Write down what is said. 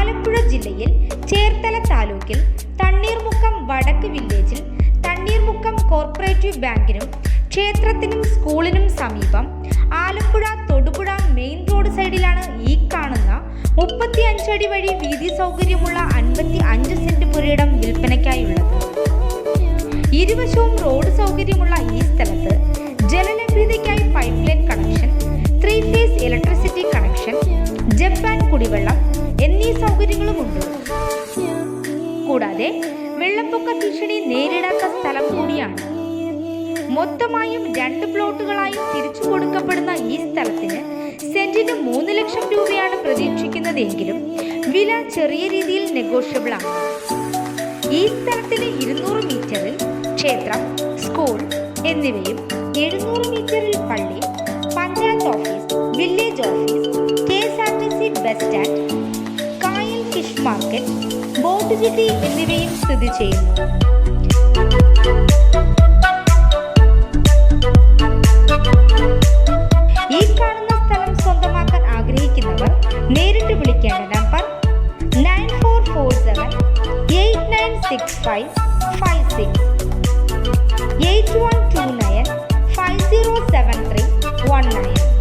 ആലപ്പുഴ ജില്ലയിൽ ചേർത്തല താലൂക്കിൽ തണ്ണീർമുക്കം വടക്ക് വില്ലേജിൽ തണ്ണീർമുക്കം കോർപ്പറേറ്റീവ് ബാങ്കിനും ക്ഷേത്രത്തിനും സ്കൂളിനും സമീപം ആലപ്പുഴ തൊടുപുഴ മെയിൻ റോഡ് സൈഡിലാണ് ഈ കാണുന്ന 35 അടി വഴി വീതി സൗകര്യമുള്ള 55 സെന്റ് പുരയിടം വിൽപ്പനയ്ക്കായുള്ളത്. ഇരുവശവും റോഡ് സൗകര്യമുള്ള ഈ സ്ഥലത്ത് ജലലഭ്യതയ്ക്കായി pipe line connection, 3 phase electricity connection, Japan കുടിവെള്ളം എന്നീ സൗകര്യങ്ങളുമുണ്ട്. കൂടാതെ വെള്ളപ്പൊക്ക ഭീഷണി നേരിടാത്ത സ്ഥലം കൂടിയാണ്. മൊത്തമായും 2 പ്ലോട്ടുകളായി തിരിച്ചു കൊടുക്കപ്പെടുന്ന ഈ സ്ഥലത്തിന് സെന്റിന് 3 ലക്ഷം രൂപയാണ് പ്രതീക്ഷിക്കുന്നതെങ്കിലും വില ചെറിയ രീതിയിൽ നെഗോഷ്യബിൾ ആണ്. ഈ സ്ഥലത്തിന് 200 മീറ്ററിൽ ക്ഷേത്രം, സ്കൂൾ എന്നിവയും 700 മീറ്ററിൽ പള്ളി, panchayat office, village office, KSRTC bus stand, കായൽ ഫിഷ് മാർക്കറ്റ്, ബോട്ട് ജെട്ടി എന്നിവയും സ്ഥിതി ചെയ്യുന്നു. ഈ കാണുന്ന സ്ഥലം സ്വന്തമാക്കാൻ ആഗ്രഹിക്കുന്നവർ നേരിട്ട് വിളിക്കേണ്ട നമ്പർ 9447896556 8129 507319.